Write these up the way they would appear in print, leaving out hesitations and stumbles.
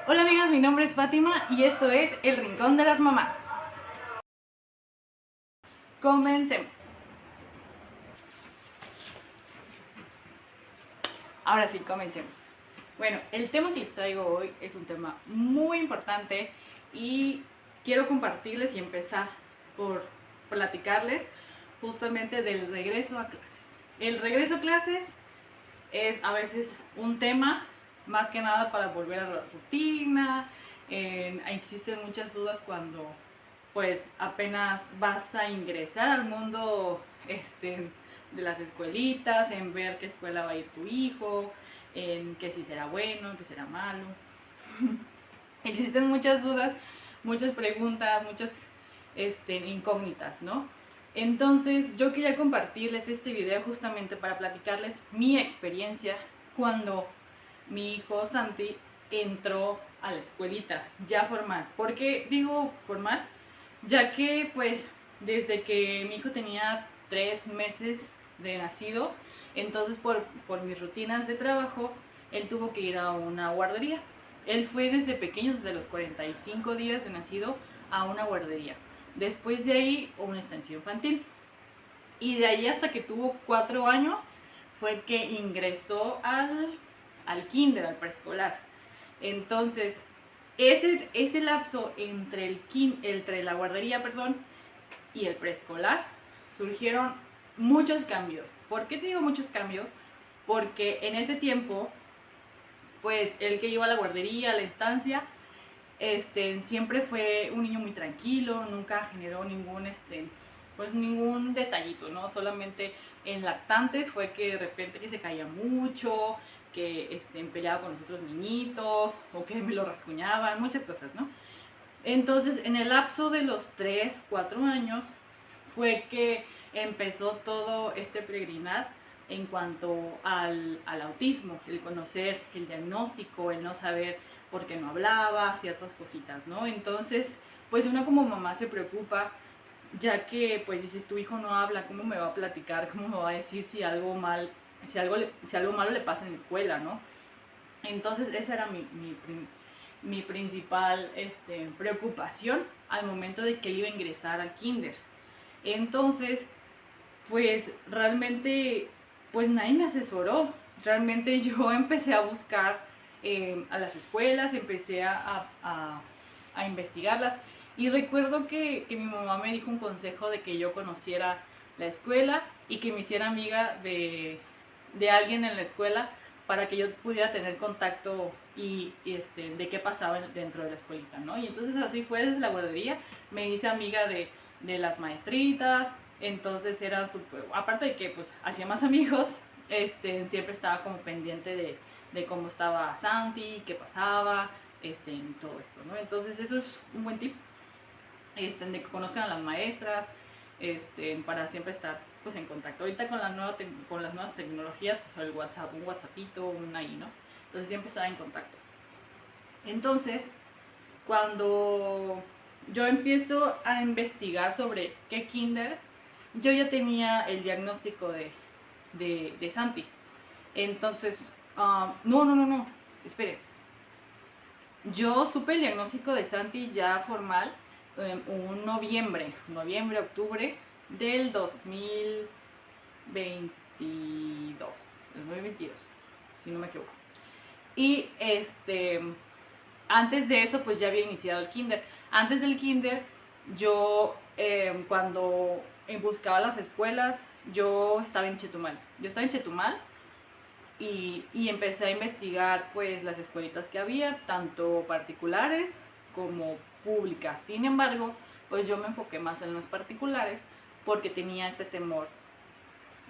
Hola amigas, mi nombre es Fátima y esto es El Rincón de las Mamás. Comencemos. Ahora sí, comencemos. Bueno, el tema que les traigo hoy es un tema muy importante y quiero compartirles y empezar por platicarles justamente del regreso a clases. El regreso a clases es a veces un tema más que nada para volver a la rutina. Existen muchas dudas cuando pues apenas vas a ingresar al mundo de las escuelitas, en ver qué escuela va a ir tu hijo, en que si será bueno, que será malo. Existen muchas dudas, muchas preguntas, muchas incógnitas, ¿no? Entonces yo quería compartirles este video justamente para platicarles mi experiencia cuando mi hijo Santi entró a la escuelita ya formal. ¿Por qué digo formal? Ya que pues desde que mi hijo tenía 3 meses de nacido, entonces por mis rutinas de trabajo, él tuvo que ir a una guardería. Él fue desde pequeño, desde los 45 días de nacido, a una guardería. Después de ahí, una estancia infantil. Y de ahí hasta que tuvo 4 años, fue que ingresó al kinder, al preescolar. Entonces, ese lapso entre la guardería, perdón, y el preescolar, surgieron muchos cambios. ¿Por qué te digo muchos cambios? Porque en ese tiempo, pues el que iba a la guardería, a la estancia, siempre fue un niño muy tranquilo, nunca generó ningún detallito, ¿no? Solamente en lactantes fue que de repente que se caía mucho, que peleaba con los otros niñitos, o que me lo rasguñaban, muchas cosas, ¿no? Entonces, en el lapso de los 3 4 años, fue que empezó todo este peregrinar en cuanto al autismo, el conocer el diagnóstico, el no saber por qué no hablaba, ciertas cositas, ¿no? Entonces, pues uno como mamá se preocupa, ya que pues dices, tu hijo no habla, ¿cómo me va a platicar? ¿Cómo me va a decir si algo malo le pasa en la escuela, ¿no? Entonces esa era mi principal preocupación al momento de que él iba a ingresar al kinder. Entonces, pues realmente, pues nadie me asesoró. Realmente yo empecé a buscar a las escuelas, empecé a investigarlas. Y recuerdo que mi mamá me dijo un consejo de que yo conociera la escuela y que me hiciera amiga de alguien en la escuela para que yo pudiera tener contacto de qué pasaba dentro de la escuelita, ¿no? Y entonces así fue desde la guardería, me hice amiga de las maestritas, entonces era súper, aparte de que pues hacía más amigos, siempre estaba como pendiente de cómo estaba Santi, qué pasaba, en todo esto, ¿no? Entonces eso es un buen tip, de que conozcan a las maestras, para siempre estar pues en contacto. Ahorita con las nuevas tecnologías, pues el WhatsApp, un WhatsAppito, un ahí, ¿no? Entonces siempre estaba en contacto. Entonces, cuando yo empiezo a investigar sobre qué kinders, yo ya tenía el diagnóstico de Santi. Entonces, no, espere. Yo supe el diagnóstico de Santi ya formal un octubre del 2022, si no me equivoco. Y antes de eso pues ya había iniciado el kinder. Antes del kinder yo cuando buscaba las escuelas, yo estaba en Chetumal. Y empecé a investigar pues las escuelitas que había, tanto particulares como públicas. Sin embargo, pues yo me enfoqué más en las particulares porque tenía este temor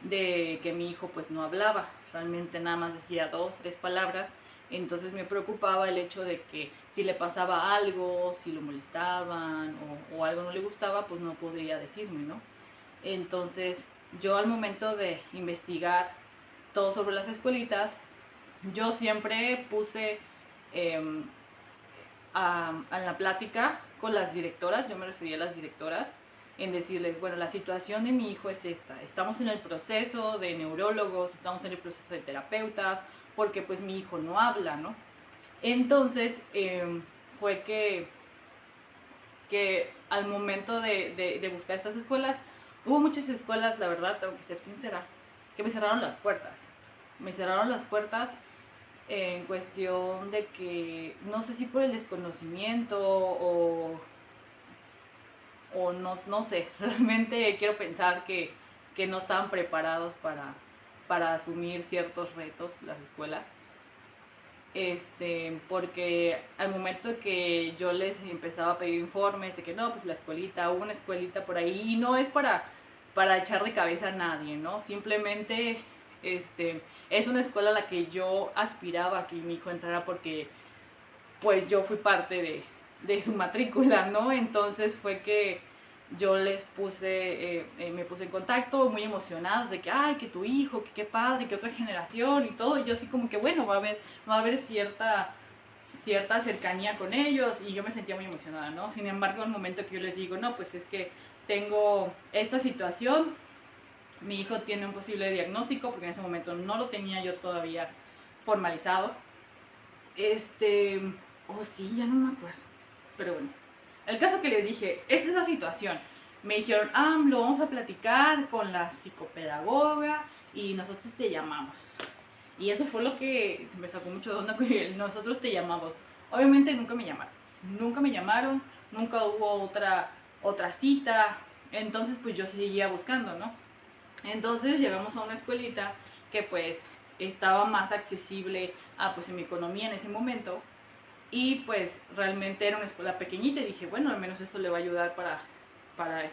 de que mi hijo pues no hablaba, realmente nada más decía 2, 3 palabras. Entonces me preocupaba el hecho de que si le pasaba algo, si lo molestaban o algo no le gustaba, pues no podría decirme, ¿no? Entonces yo al momento de investigar todo sobre las escuelitas, yo siempre puse eh, a la plática con las directoras, yo me refería a las directoras, en decirles, bueno, la situación de mi hijo es esta, estamos en el proceso de neurólogos, estamos en el proceso de terapeutas, porque pues mi hijo no habla, ¿no? Entonces fue que al momento de buscar estas escuelas, hubo muchas escuelas, la verdad, tengo que ser sincera, que me cerraron las puertas. Me cerraron las puertas en cuestión de que, no sé si por el desconocimiento o no, no sé, realmente quiero pensar que no estaban preparados para asumir ciertos retos las escuelas. Porque al momento que yo les empezaba a pedir informes de que no, pues la escuelita, hubo una escuelita por ahí, y no es para echar de cabeza a nadie, ¿no? Simplemente es una escuela a la que yo aspiraba a que mi hijo entrara porque pues yo fui parte de su matrícula, ¿no? Entonces fue que yo les me puse en contacto muy emocionados de que, ay, que tu hijo, que qué padre, que otra generación y todo, y yo así como que, bueno, va a haber cierta cercanía con ellos, y yo me sentía muy emocionada, ¿no? Sin embargo, al momento que yo les digo, no, pues es que tengo esta situación, mi hijo tiene un posible diagnóstico, porque en ese momento no lo tenía yo todavía formalizado, sí, ya no me acuerdo, pero bueno, el caso que les dije, esta es la situación. Me dijeron, lo vamos a platicar con la psicopedagoga y nosotros te llamamos. Y eso fue lo que se me sacó mucho de onda, porque nosotros te llamamos. Obviamente nunca me llamaron. Nunca me llamaron, nunca hubo otra cita. Entonces pues yo seguía buscando, ¿no? Entonces llegamos a una escuelita que pues estaba más accesible a pues en mi economía en ese momento. Y pues realmente era una escuela pequeñita y dije, bueno, al menos esto le va a ayudar para, para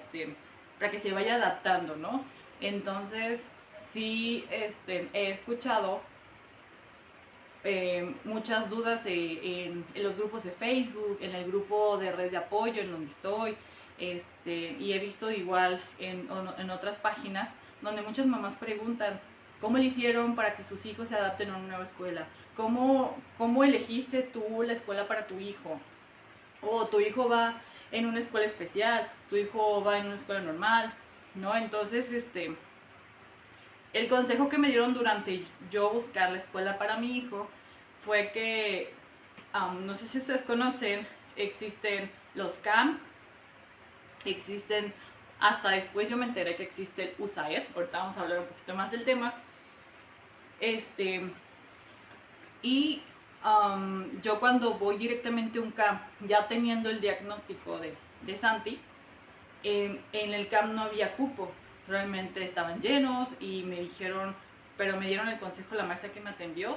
que se vaya adaptando, ¿no? Entonces, sí, he escuchado muchas dudas en los grupos de Facebook, en el grupo de red de apoyo en donde estoy, y he visto igual en otras páginas donde muchas mamás preguntan cómo le hicieron para que sus hijos se adapten a una nueva escuela, cómo elegiste tú la escuela para tu hijo, o tu hijo va en una escuela especial, tu hijo va en una escuela normal, ¿no? Entonces, el consejo que me dieron durante yo buscar la escuela para mi hijo fue que, no sé si ustedes conocen, existen los camp, existen, hasta después yo me enteré que existe el USAER, ahorita vamos a hablar un poquito más del tema, y yo cuando voy directamente a un camp, ya teniendo el diagnóstico de Santi, en el camp no había cupo, realmente estaban llenos y me dijeron, pero me dieron el consejo la maestra que me atendió,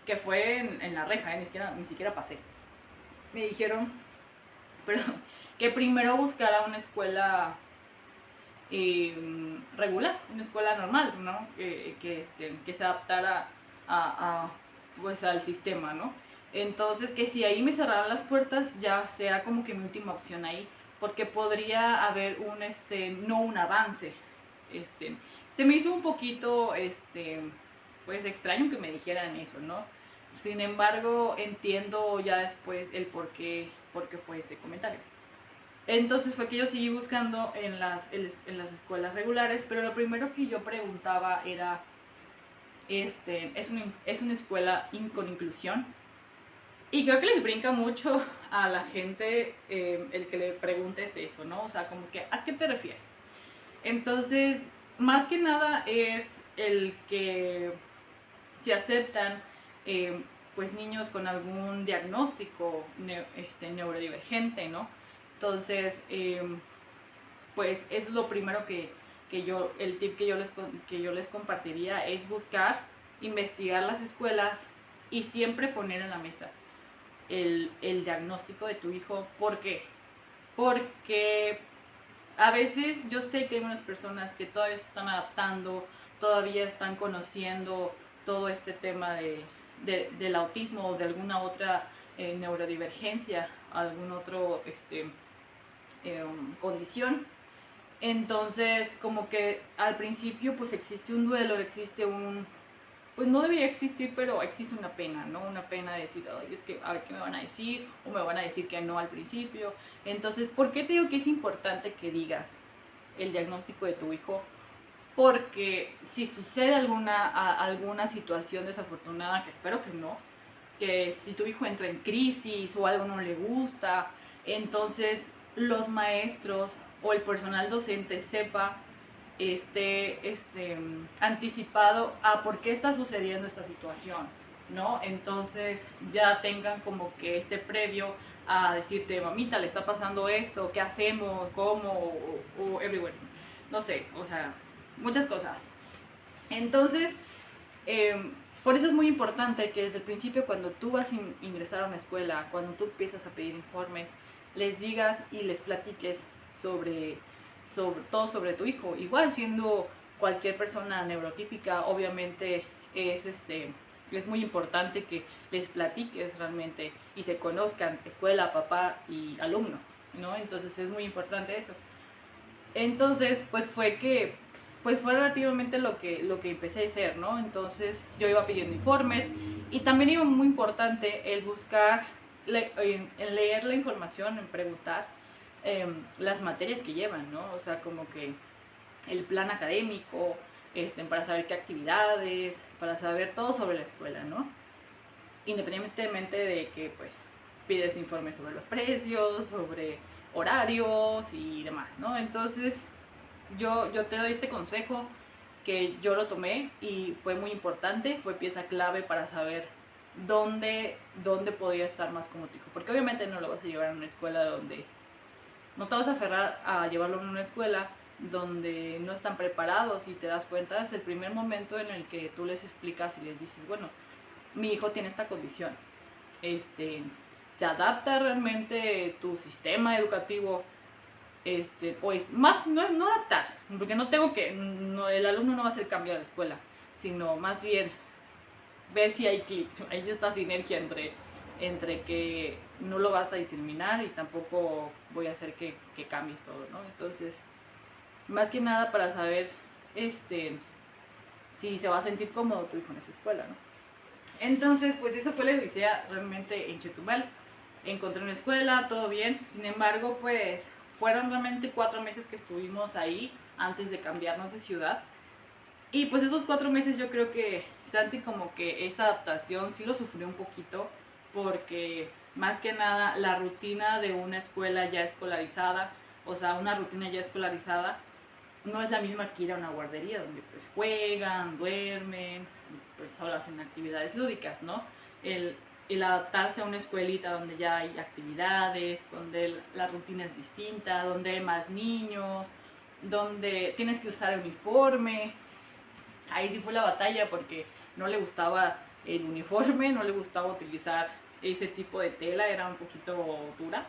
que fue en la reja, ni siquiera pasé. Me dijeron, perdón, que primero buscara una escuela regular, una escuela normal, ¿no? Que se adaptara pues al sistema, ¿no? Entonces, que si ahí me cerraran las puertas, ya sea como que mi última opción ahí, porque podría haber no un avance. Se me hizo un poquito, pues extraño que me dijeran eso, ¿no? Sin embargo, entiendo ya después el por qué fue ese comentario. Entonces fue que yo seguí buscando en las escuelas regulares, pero lo primero que yo preguntaba era, ¿es una escuela con inclusión? Y creo que les brinca mucho a la gente el que le preguntes eso, ¿no? O sea, como que, ¿a qué te refieres? Entonces, más que nada es el que se aceptan pues niños con algún diagnóstico neurodivergente, ¿no? Entonces, pues es lo primero el tip que yo les compartiría es buscar, investigar las escuelas y siempre poner en la mesa el diagnóstico de tu hijo. ¿Por qué? Porque a veces yo sé que hay unas personas que todavía se están adaptando, todavía están conociendo todo este tema del autismo o de alguna otra neurodivergencia, algún otro condición. Entonces, como que al principio pues existe un duelo, pues no debería existir, pero existe una pena, ¿no? Una pena de decir, ay, es que a ver qué me van a decir, o me van a decir que no al principio. Entonces, ¿por qué te digo que es importante que digas el diagnóstico de tu hijo? Porque si sucede alguna situación desafortunada, que espero que no, que si tu hijo entra en crisis o algo no le gusta, entonces los maestros o el personal docente sepa, anticipado a por qué está sucediendo esta situación, ¿no? Entonces ya tengan como que previo a decirte, mamita, le está pasando esto, ¿qué hacemos? ¿Cómo? O everywhere. No sé, o sea, muchas cosas. Entonces, por eso es muy importante que desde el principio, cuando tú vas a ingresar a una escuela, cuando tú empiezas a pedir informes, les digas y les platiques sobre todo sobre tu hijo. Igual siendo cualquier persona neurotípica, obviamente es muy importante que les platiques realmente y se conozcan escuela, papá y alumno, ¿no? Entonces es muy importante eso. Entonces, pues fue relativamente lo que empecé a hacer, ¿no? Entonces yo iba pidiendo informes y también iba muy importante el buscar, en leer la información, en preguntar las materias que llevan, ¿no? O sea, como que el plan académico, para saber qué actividades, para saber todo sobre la escuela, ¿no? Independientemente de que, pues, pides informes sobre los precios, sobre horarios y demás, ¿no? Entonces, yo te doy este consejo que yo lo tomé y fue muy importante, fue pieza clave para saber dónde podía estar más como tu hijo. Porque obviamente no lo vas a llevar a una escuela donde no te vas a aferrar a llevarlo en una escuela donde no están preparados y te das cuenta, es el primer momento en el que tú les explicas y les dices, bueno, mi hijo tiene esta condición, se adapta realmente tu sistema educativo, pues más no adaptar, porque no tengo que, no, el alumno no va a hacer cambio a la escuela, sino más bien ver si hay clic, hay esta sinergia entre que no lo vas a discriminar y tampoco voy a hacer que cambies todo, ¿no? Entonces, más que nada para saber si se va a sentir cómodo tu hijo en esa escuela, ¿no? Entonces, pues eso fue la odisea realmente en Chetumal. Encontré una escuela, todo bien, sin embargo, pues fueron realmente 4 meses que estuvimos ahí antes de cambiarnos de ciudad. Y pues esos 4 meses yo creo que Santi como que esta adaptación sí lo sufrió un poquito, porque más que nada la rutina de una escuela ya escolarizada, o sea, una rutina ya escolarizada, no es la misma que ir a una guardería donde pues juegan, duermen, pues solo hacen actividades lúdicas, ¿no? El adaptarse a una escuelita donde ya hay actividades, donde la rutina es distinta, donde hay más niños, donde tienes que usar uniforme. Ahí sí fue la batalla porque no le gustaba el uniforme, no le gustaba utilizar ese tipo de tela, era un poquito dura,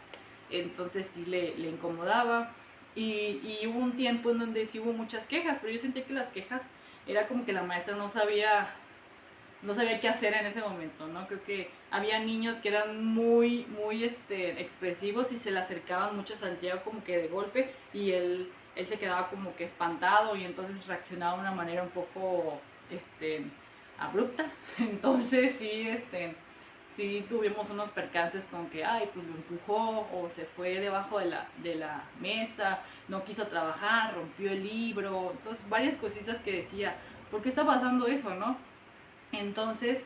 entonces sí le incomodaba. Y hubo un tiempo en donde sí hubo muchas quejas, pero yo sentía que las quejas era como que la maestra no sabía qué hacer en ese momento, ¿no? Creo que había niños que eran muy expresivos y se le acercaban mucho a Santiago como que de golpe y él se quedaba como que espantado y entonces reaccionaba de una manera un poco abrupta. Entonces sí tuvimos unos percances con que, ay, pues lo empujó o se fue debajo de la mesa, no quiso trabajar, rompió el libro, entonces varias cositas que decía, ¿por qué está pasando eso, no? Entonces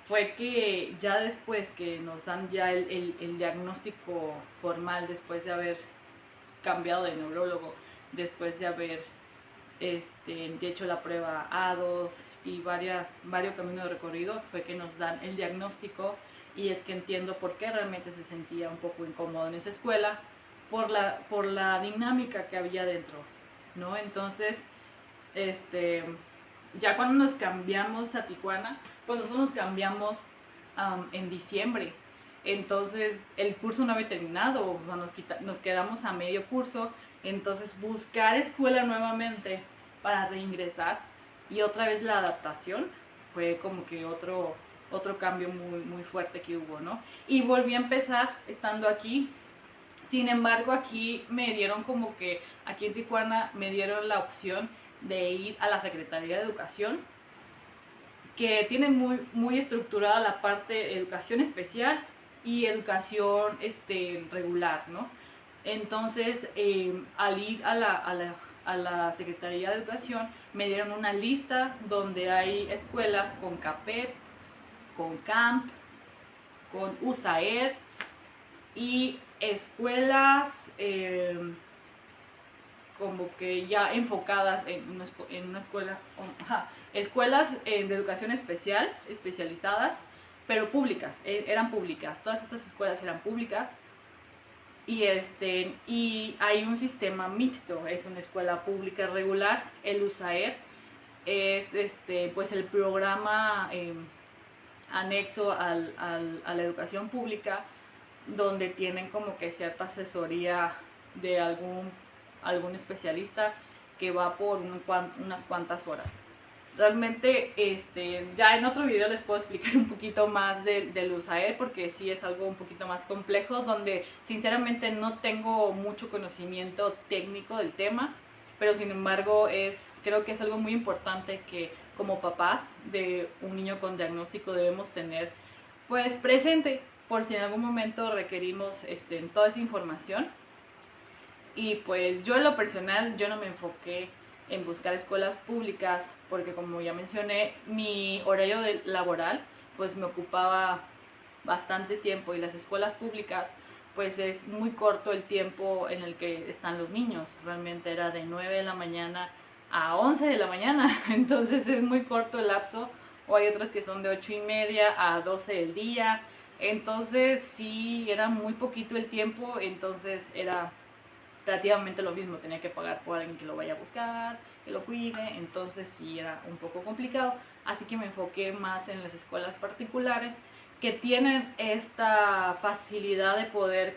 fue que ya después que nos dan ya el diagnóstico formal, después de haber cambiado de neurólogo, después de haber hecho la prueba A2 y varios caminos de recorrido, fue que nos dan el diagnóstico y es que entiendo por qué realmente se sentía un poco incómodo en esa escuela, por la dinámica que había dentro, ¿no? Entonces, ya cuando nos cambiamos a Tijuana, pues nosotros nos cambiamos en diciembre. Entonces el curso no había terminado, o sea, nos quedamos a medio curso. Entonces buscar escuela nuevamente para reingresar y otra vez la adaptación fue como que otro cambio muy fuerte que hubo, ¿no? Y volví a empezar estando aquí. Sin embargo, aquí me dieron como que, aquí en Tijuana me dieron la opción de ir a la Secretaría de Educación, que tiene muy estructurada la parte de educación especial y educación regular, ¿no? Entonces, al ir a la Secretaría de Educación, me dieron una lista donde hay escuelas con CAPEP, con CAMP, con USAER y escuelas como que ya enfocadas en una escuela, escuelas de educación especial, especializadas, pero públicas, eran públicas, todas estas escuelas eran públicas. Y hay un sistema mixto, es una escuela pública regular. El USAER es pues el programa anexo a la educación pública, donde tienen como que cierta asesoría de algún especialista que va por unas cuantas horas. Realmente ya en otro video les puedo explicar un poquito más del USAER, porque sí es algo un poquito más complejo, donde sinceramente no tengo mucho conocimiento técnico del tema, pero sin embargo creo que es algo muy importante que como papás de un niño con diagnóstico debemos tener pues presente, por si en algún momento requerimos toda esa información. Y pues yo en lo personal, yo no me enfoqué en buscar escuelas públicas, porque como ya mencioné, mi horario laboral pues me ocupaba bastante tiempo, y las escuelas públicas pues es muy corto el tiempo en el que están los niños. Realmente era de 9 de la mañana a 11 de la mañana, entonces es muy corto el lapso. O hay otras que son de 8:30 a 12 del día, entonces sí, era muy poquito el tiempo, entonces era relativamente lo mismo, tenía que pagar por alguien que lo vaya a buscar, que lo cuide, entonces sí era un poco complicado. Así que me enfoqué más en las escuelas particulares, que tienen esta facilidad de poder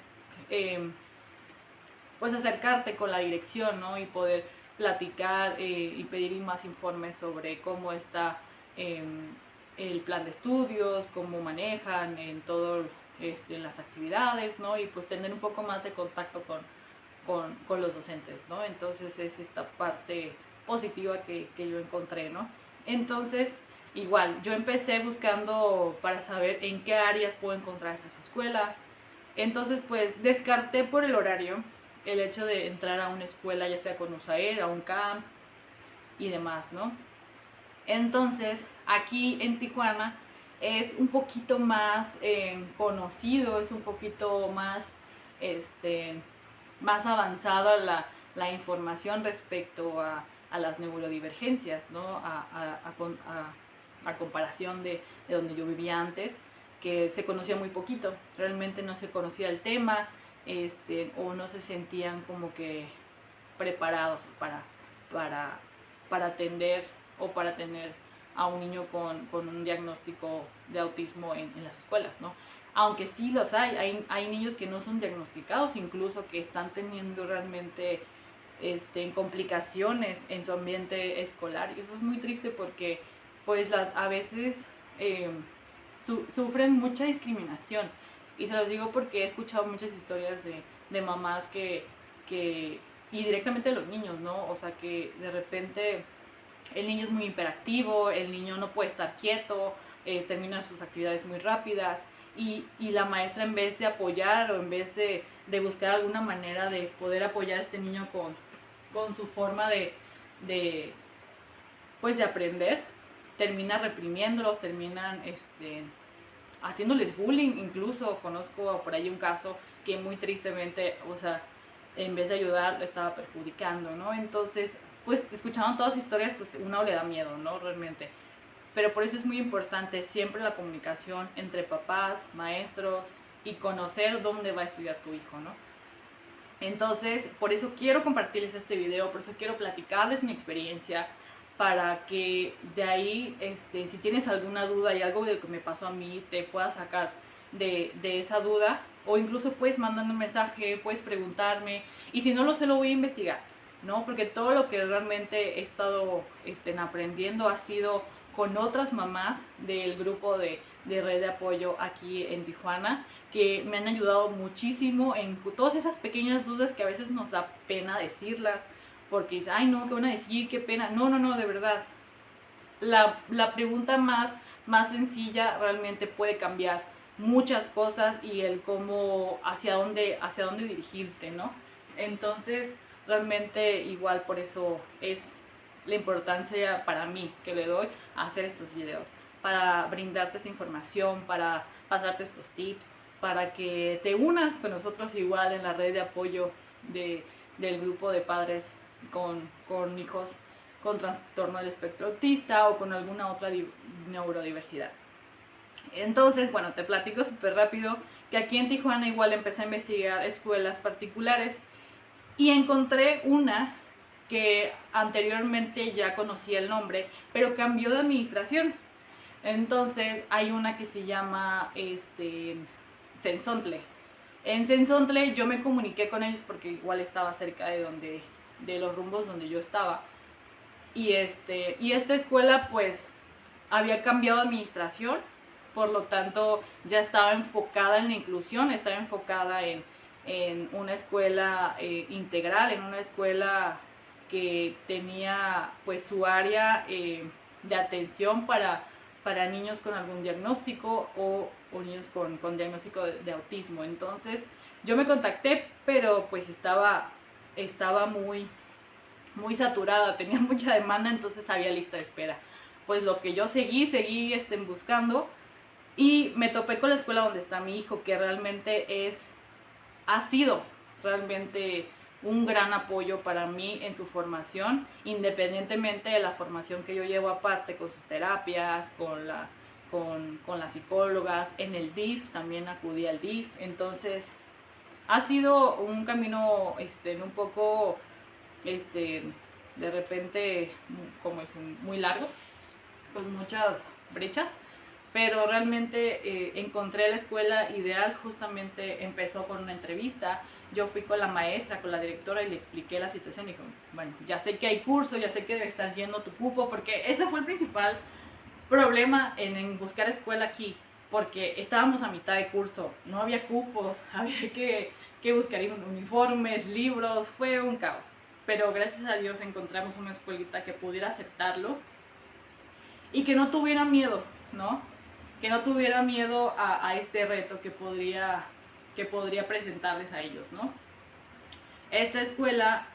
pues acercarte con la dirección, ¿no? Y poder platicar y pedir más informes sobre cómo está el plan de estudios, cómo manejan en todo las actividades, ¿no? Y pues tener un poco más de contacto con los docentes, ¿no? Entonces es esta parte positiva que yo encontré, ¿no? Entonces, igual, yo empecé buscando para saber en qué áreas puedo encontrar esas escuelas. Entonces, pues descarté por el horario el hecho de entrar a una escuela, ya sea con USAER, a un camp y demás, ¿no? Entonces, aquí en Tijuana es un poquito más conocido, es un poquito más más avanzada la información respecto a las neurodivergencias, ¿no? A comparación de donde yo vivía antes, que se conocía muy poquito, realmente no se conocía el tema, o no se sentían como que preparados para atender o para tener a un niño con un diagnóstico de autismo en las escuelas, ¿no? Aunque sí los hay niños que no son diagnosticados, incluso que están teniendo realmente complicaciones en su ambiente escolar, y eso es muy triste, porque pues a veces sufren mucha discriminación, y se los digo porque he escuchado muchas historias de mamás y directamente de los niños, ¿no? O sea, que de repente el niño es muy hiperactivo, el niño no puede estar quieto, termina sus actividades muy rápidas, y la maestra, en vez de apoyar o en vez de buscar alguna manera de poder apoyar a este niño con su forma pues de aprender, termina reprimiéndolos, terminan haciéndoles bullying. Incluso conozco por ahí un caso que muy tristemente, o sea, en vez de ayudar, le estaba perjudicando, ¿no? Entonces, pues escuchando todas las historias, pues uno le da miedo, ¿no? Realmente. Pero por eso es muy importante siempre la comunicación entre papás, maestros, y conocer dónde va a estudiar tu hijo, ¿no? Entonces, por eso quiero compartirles este video, por eso quiero platicarles mi experiencia, para que de ahí, si tienes alguna duda y algo de lo que me pasó a mí, te puedas sacar de esa duda, o incluso puedes mandarme un mensaje, puedes preguntarme, y si no lo sé, lo voy a investigar, ¿no? Porque todo lo que realmente he estado aprendiendo ha sido con otras mamás del grupo de red de apoyo aquí en Tijuana, que me han ayudado muchísimo en todas esas pequeñas dudas que a veces nos da pena decirlas, porque dice, ay no, ¿qué van a decir? Qué pena. No, de verdad. La pregunta más sencilla realmente puede cambiar muchas cosas, y el cómo, hacia dónde dirigirte, ¿no? Entonces, realmente igual por eso es la importancia para mí que le doy a hacer estos videos, para brindarte esa información, para pasarte estos tips para que te unas con nosotros igual en la red de apoyo del grupo de padres con hijos con trastorno del espectro autista o con alguna otra neurodiversidad. Entonces, bueno, te platico súper rápido que aquí en Tijuana igual empecé a investigar escuelas particulares y encontré una que anteriormente ya conocía el nombre, pero cambió de administración. Entonces hay una que se llama Sensontle. En Sensontle yo me comuniqué con ellos porque igual estaba cerca de los rumbos donde yo estaba. Y esta escuela pues había cambiado de administración, por lo tanto ya estaba enfocada en la inclusión, estaba enfocada en una escuela integral, en una escuela que tenía pues su área de atención para niños con algún diagnóstico o niños con diagnóstico de autismo. Entonces yo me contacté, pero pues estaba muy saturada, tenía mucha demanda, entonces había lista de espera. Pues lo que yo seguí buscando y me topé con la escuela donde está mi hijo, que realmente ha sido realmente un gran apoyo para mí en su formación, independientemente de la formación que yo llevo aparte con sus terapias, con las psicólogas, en el DIF, también acudí al DIF, entonces ha sido un camino un poco de repente como es muy largo, con muchas brechas, pero realmente encontré la escuela ideal. Justamente empezó con una entrevista, yo fui con la maestra, con la directora y le expliqué la situación y dijo, bueno, ya sé que hay curso, ya sé que debe estar yendo tu cupo, porque ese fue el principal problema en buscar escuela aquí, porque estábamos a mitad de curso, no había cupos, había que buscar uniformes, libros, fue un caos. Pero gracias a Dios encontramos una escuelita que pudiera aceptarlo y que no tuviera miedo, ¿no? Que no tuviera miedo a este reto que podría presentarles a ellos, ¿no? Esta escuela,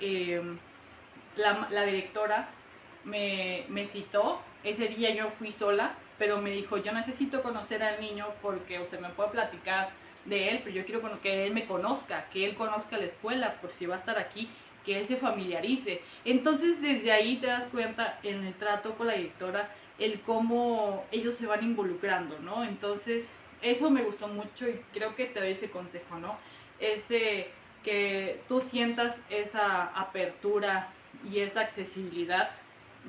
la directora me citó, ese día yo fui sola, pero me dijo, yo necesito conocer al niño porque usted me puede platicar de él, pero yo quiero que él me conozca, que él conozca la escuela, por si va a estar aquí, que él se familiarice. Entonces desde ahí te das cuenta en el trato con la directora, el cómo ellos se van involucrando, ¿no? Entonces eso me gustó mucho y creo que te doy ese consejo, ¿no? Que tú sientas esa apertura y esa accesibilidad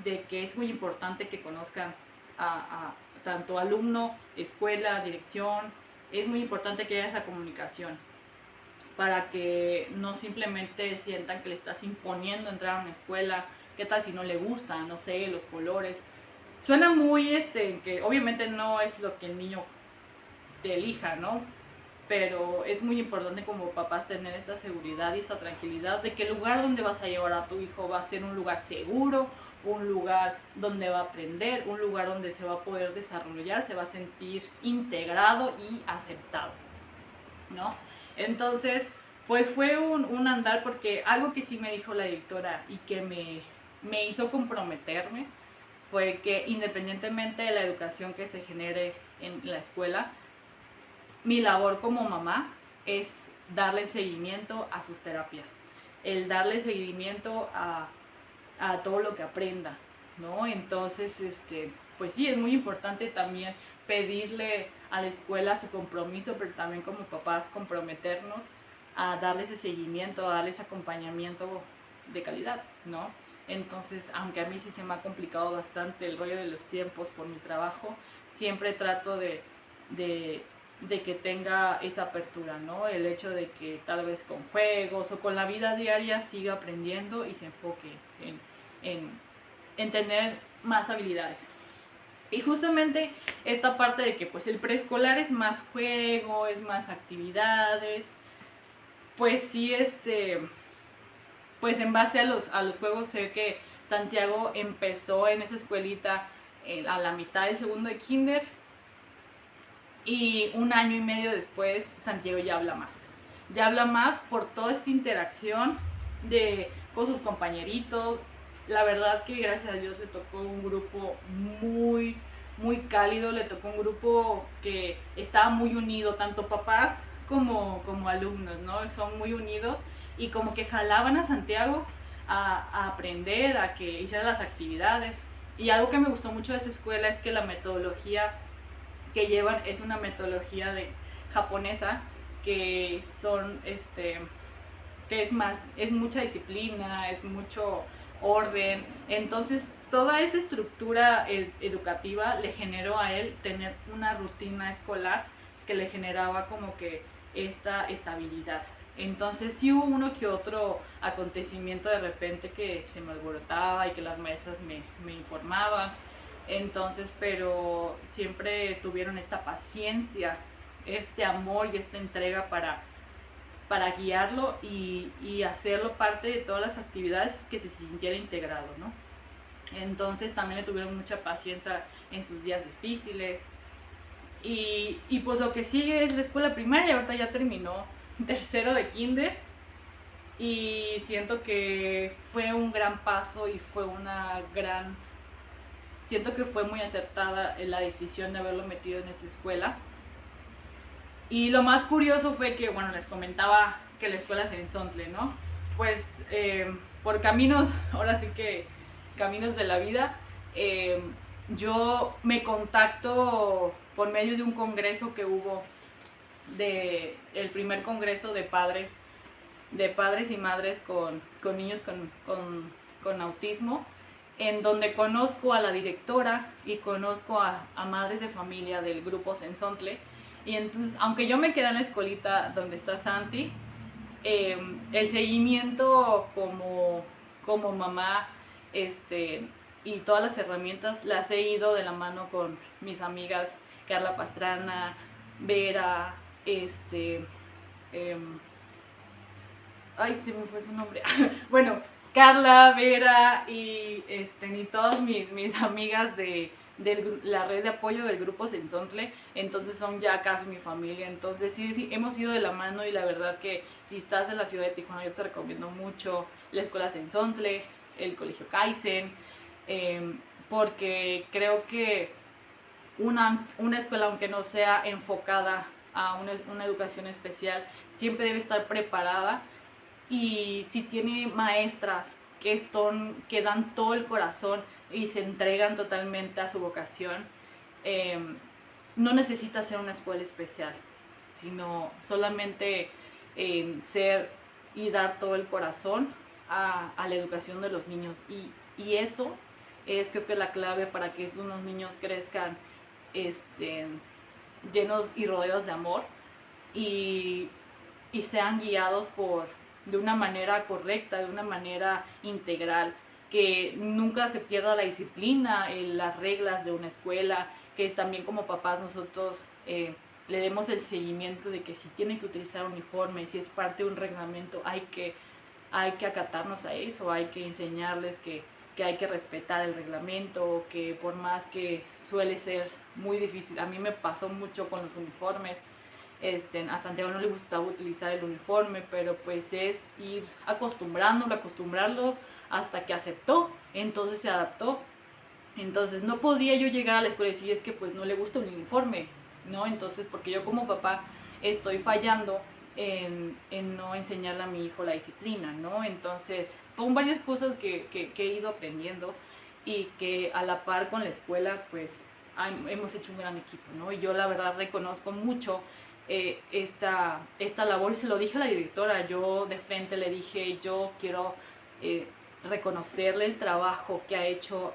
de que es muy importante que conozcan a tanto alumno, escuela, dirección. Es muy importante que haya esa comunicación para que no simplemente sientan que le estás imponiendo entrar a una escuela. ¿Qué tal si no le gusta? No sé, los colores. Suena muy que obviamente no es lo que el niño te elija, ¿no? Pero es muy importante como papás tener esta seguridad y esta tranquilidad de que el lugar donde vas a llevar a tu hijo va a ser un lugar seguro, un lugar donde va a aprender, un lugar donde se va a poder desarrollar, se va a sentir integrado y aceptado, ¿no? Entonces, pues fue un andar, porque algo que sí me dijo la directora y que me hizo comprometerme fue que independientemente de la educación que se genere en la escuela, mi labor como mamá es darle seguimiento a sus terapias, el darle seguimiento a todo lo que aprenda, ¿no? Entonces, pues sí, es muy importante también pedirle a la escuela su compromiso, pero también como papás comprometernos a darle ese seguimiento, a darle ese acompañamiento de calidad, ¿no? Entonces, aunque a mí sí se me ha complicado bastante el rollo de los tiempos por mi trabajo, siempre trato de que tenga esa apertura, ¿no? El hecho de que tal vez con juegos o con la vida diaria siga aprendiendo y se enfoque en tener más habilidades. Y justamente esta parte de que pues el preescolar es más juego, es más actividades, pues sí, pues en base a los juegos sé que Santiago empezó en esa escuelita a la mitad del segundo de kinder, y 1 año y medio después Santiago ya habla más por toda esta interacción con sus compañeritos. La verdad que gracias a Dios le tocó un grupo muy, muy cálido, le tocó un grupo que estaba muy unido, tanto papás como alumnos, ¿no? Son muy unidos y como que jalaban a Santiago a aprender, a que hiciera las actividades. Y algo que me gustó mucho de esa escuela es que la metodología que llevan es una metodología japonesa, que son que es mucha disciplina, es mucho orden. Entonces toda esa estructura educativa le generó a él tener una rutina escolar que le generaba como que esta estabilidad. Entonces sí hubo uno que otro acontecimiento de repente que se me alborotaba y que las maestras me informaban. Entonces, pero siempre tuvieron esta paciencia, este amor y esta entrega para guiarlo y hacerlo parte de todas las actividades, que se sintiera integrado, ¿no? Entonces también le tuvieron mucha paciencia en sus días difíciles. Y pues lo que sigue es la escuela primaria, ahorita ya terminó tercero de kinder y siento que fue un gran paso y fue una gran... Siento que fue muy acertada la decisión de haberlo metido en esa escuela. Y lo más curioso fue que, bueno, les comentaba que la escuela es en Sontle, ¿no? Pues por caminos, ahora sí que caminos de la vida, yo me contacto por medio de un congreso que hubo, el primer congreso de padres y madres con niños con autismo, en donde conozco a la directora y conozco a madres de familia del grupo Sensontle. Y entonces, aunque yo me quedé en la escuelita donde está Santi, el seguimiento como mamá, y todas las herramientas las he ido de la mano con mis amigas Carla Pastrana, Vera, ay, se me fue su nombre. Bueno, Carla, Vera y todas mis amigas de la red de apoyo del grupo Sensontle, entonces son ya casi mi familia. Entonces sí, hemos ido de la mano, y la verdad que si estás en la ciudad de Tijuana, yo te recomiendo mucho la escuela Sensontle, el colegio Kaizen, porque creo que una escuela, aunque no sea enfocada a una educación especial, siempre debe estar preparada. Y si tiene maestras que dan todo el corazón y se entregan totalmente a su vocación, no necesita ser una escuela especial, sino solamente ser y dar todo el corazón a la educación de los niños. Y eso es, creo que, la clave para que unos niños crezcan llenos y rodeados de amor, y sean guiados de una manera correcta, de una manera integral, que nunca se pierda la disciplina, las reglas de una escuela, que también como papás nosotros le demos el seguimiento de que si tienen que utilizar uniforme, si es parte de un reglamento, hay que acatarnos a eso, hay que enseñarles que hay que respetar el reglamento, que por más que suele ser muy difícil, a mí me pasó mucho con los uniformes. A Santiago no le gustaba utilizar el uniforme, pero pues es ir acostumbrarlo hasta que aceptó, entonces se adaptó. Entonces no podía yo llegar a la escuela y decir, es que pues no le gusta el uniforme, ¿no? Entonces, porque yo como papá estoy fallando en no enseñarle a mi hijo la disciplina, ¿no? Entonces son varias cosas que he ido aprendiendo, y que a la par con la escuela pues hemos hecho un gran equipo, ¿no? Y yo la verdad reconozco mucho esta labor, y se lo dije a la directora. Yo de frente le dije, yo quiero reconocerle el trabajo que ha hecho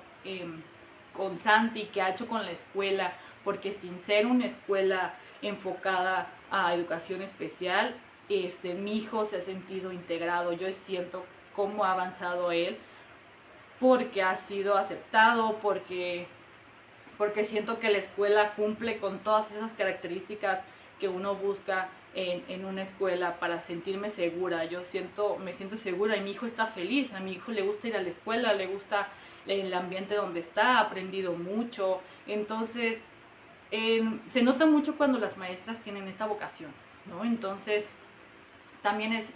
con Santi, que ha hecho con la escuela, porque sin ser una escuela enfocada a educación especial, mi hijo se ha sentido integrado. Yo siento cómo ha avanzado él, porque ha sido aceptado, porque siento que la escuela cumple con todas esas características que uno busca en una escuela para sentirme segura. Me siento segura, y mi hijo está feliz. A mi hijo le gusta ir a la escuela, le gusta el ambiente donde está, ha aprendido mucho. Entonces se nota mucho cuando las maestras tienen esta vocación, ¿no? Entonces también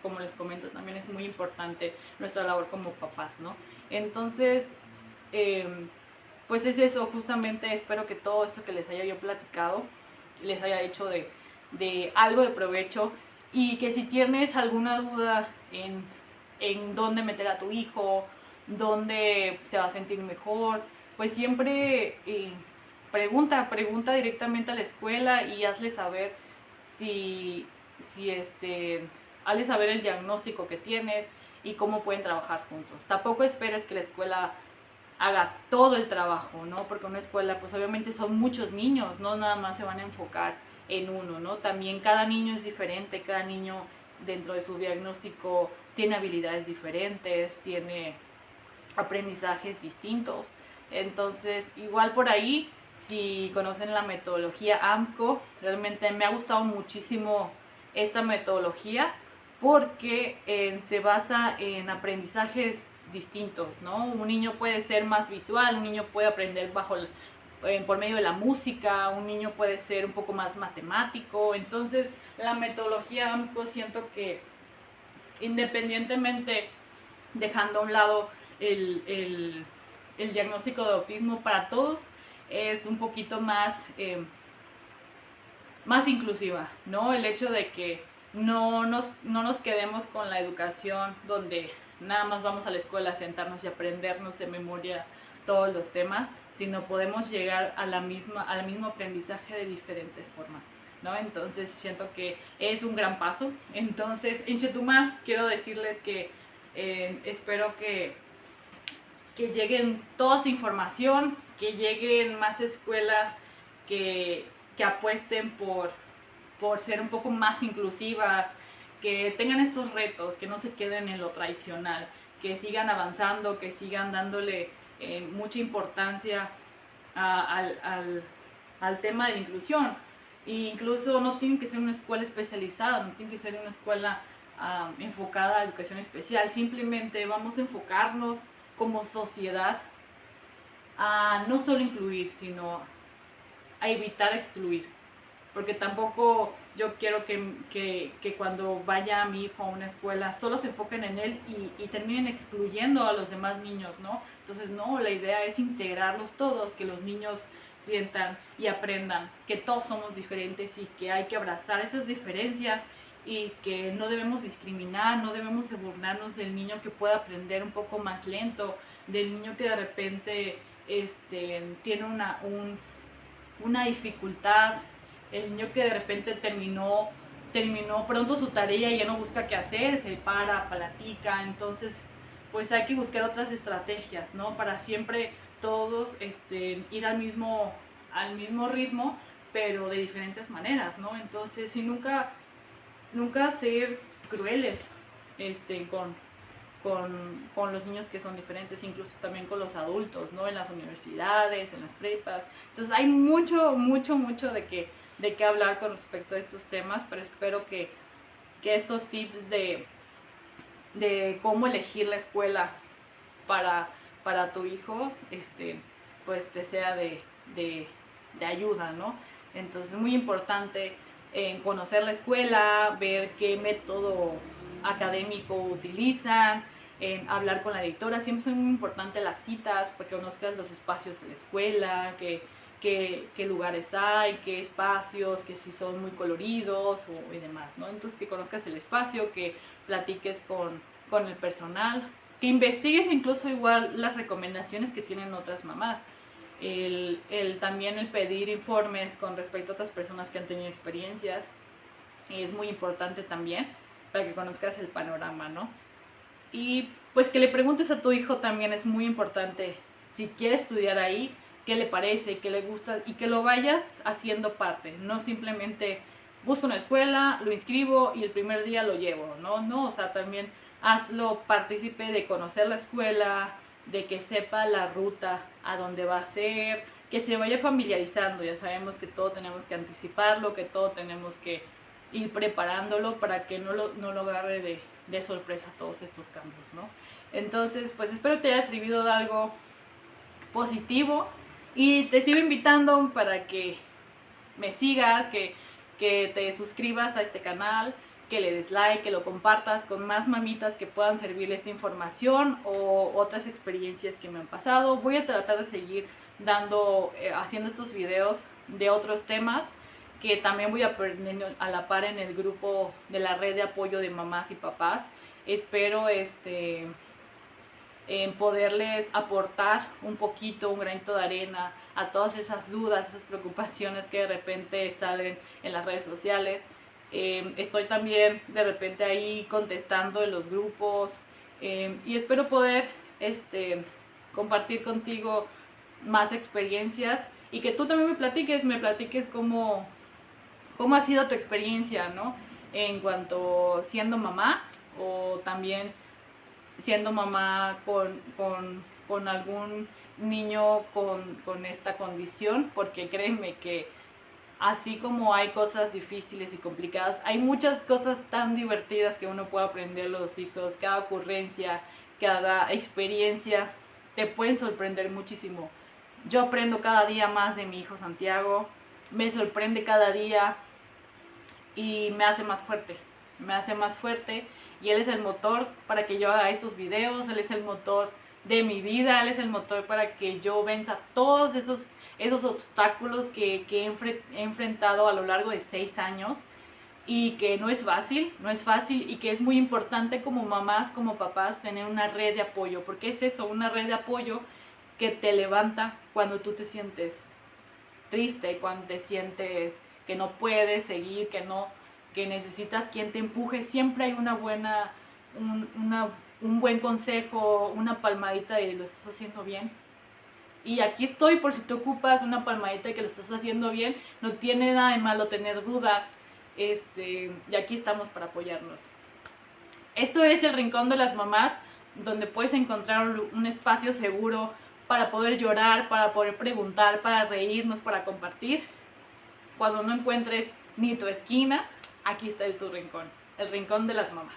como les comento, también es muy importante nuestra labor como papás, ¿no? Entonces pues es eso, justamente espero que todo esto que les haya yo platicado les haya hecho de algo de provecho, y que si tienes alguna duda en dónde meter a tu hijo, dónde se va a sentir mejor, pues siempre pregunta directamente a la escuela y hazle saber si, hazle saber el diagnóstico que tienes y cómo pueden trabajar juntos. Tampoco esperes que la escuela haga todo el trabajo, ¿no? Porque una escuela, pues obviamente son muchos niños, no nada más se van a enfocar en uno, ¿no? También cada niño es diferente, cada niño dentro de su diagnóstico tiene habilidades diferentes, tiene aprendizajes distintos. Entonces, igual por ahí, si conocen la metodología AMCO, realmente me ha gustado muchísimo esta metodología porque se basa en aprendizajes distintos, ¿no? Un niño puede ser más visual, un niño puede aprender por medio de la música, un niño puede ser un poco más matemático. Entonces, la metodología AMCO siento que independientemente, dejando a un lado el diagnóstico de autismo para todos, es un poquito más inclusiva, ¿no? El hecho de que no nos quedemos con la educación donde nada más vamos a la escuela a sentarnos y aprendernos de memoria todos los temas, sino podemos llegar al mismo aprendizaje de diferentes formas, ¿no? Entonces siento que es un gran paso. Entonces, en Chetumal quiero decirles que espero que lleguen toda su información, que lleguen más escuelas que apuesten por ser un poco más inclusivas, que tengan estos retos, que no se queden en lo tradicional, que sigan avanzando, que sigan dándole mucha importancia al tema de la inclusión. E incluso no tiene que ser una escuela especializada, no tiene que ser una escuela enfocada a educación especial, simplemente vamos a enfocarnos como sociedad a no solo incluir, sino a evitar excluir, porque tampoco yo quiero que cuando vaya mi hijo a una escuela solo se enfoquen en él y terminen excluyendo a los demás niños, ¿no? Entonces no, la idea es integrarlos todos, que los niños sientan y aprendan que todos somos diferentes y que hay que abrazar esas diferencias y que no debemos discriminar, no debemos burlarnos del niño que puede aprender un poco más lento, del niño que de repente tiene una dificultad, el niño que de repente terminó pronto su tarea y ya no busca qué hacer, se platica. Entonces pues hay que buscar otras estrategias, ¿no? Para siempre todos ir al mismo ritmo, pero de diferentes maneras, ¿no? Entonces, y nunca ser crueles con los niños que son diferentes, incluso también con los adultos, ¿no? En las universidades, en las prepas. Entonces hay mucho de qué hablar con respecto a estos temas, pero espero que estos tips de cómo elegir la escuela para tu hijo, pues te sea de ayuda, ¿no? Entonces es muy importante conocer la escuela, ver qué método académico utilizan, hablar con la directora. Siempre son muy importantes las citas, porque conozcas los espacios de la escuela, qué lugares hay, qué espacios, que si son muy coloridos y demás, ¿no? Entonces que conozcas el espacio, que platiques con el personal, que investigues incluso igual las recomendaciones que tienen otras mamás. También el pedir informes con respecto a otras personas que han tenido experiencias es muy importante también para que conozcas el panorama, ¿no? Y pues que le preguntes a tu hijo también es muy importante si quiere estudiar ahí, qué le parece, qué le gusta, y que lo vayas haciendo parte, no simplemente busco una escuela, lo inscribo y el primer día lo llevo, no, o sea, también hazlo partícipe de conocer la escuela, de que sepa la ruta a dónde va a ser, que se vaya familiarizando. Ya sabemos que todo tenemos que anticiparlo, que todo tenemos que ir preparándolo para que no lo agarre de sorpresa todos estos cambios, ¿no? Entonces, pues espero te haya servido de algo positivo y te sigo invitando para que me sigas, que te suscribas a este canal, que le des like, que lo compartas con más mamitas que puedan servirle esta información o otras experiencias que me han pasado. Voy a tratar de seguir haciendo estos videos de otros temas que también voy aprendiendo a la par en el grupo de la red de apoyo de mamás y papás. Espero en poderles aportar un poquito, un granito de arena a todas esas dudas, esas preocupaciones que de repente salen en las redes sociales. Estoy también de repente ahí contestando en los grupos, y espero poder compartir contigo más experiencias y que tú también me platiques cómo ha sido tu experiencia, ¿no? En cuanto siendo mamá o también siendo mamá con algún niño con esta condición, porque créeme que así como hay cosas difíciles y complicadas, hay muchas cosas tan divertidas que uno puede aprender de los hijos. Cada ocurrencia, cada experiencia te pueden sorprender muchísimo. Yo aprendo cada día más de mi hijo Santiago, me sorprende cada día y me hace más fuerte y él es el motor para que yo haga estos videos, él es el motor de mi vida, él es el motor para que yo venza todos esos obstáculos que he enfrentado a lo largo de 6 años y que no es fácil y que es muy importante como mamás, como papás tener una red de apoyo, porque es eso, una red de apoyo que te levanta cuando tú te sientes triste, cuando te sientes que no puedes seguir, que necesitas quien te empuje. Siempre hay un buen consejo, una palmadita de lo estás haciendo bien. Y aquí estoy por si te ocupas, una palmadita de que lo estás haciendo bien. No tiene nada de malo tener dudas, y aquí estamos para apoyarnos. Esto es el Rincón de las Mamás, donde puedes encontrar un espacio seguro para poder llorar, para poder preguntar, para reírnos, para compartir. Cuando no encuentres ni tu esquina, aquí está tu rincón, el Rincón de las Mamás.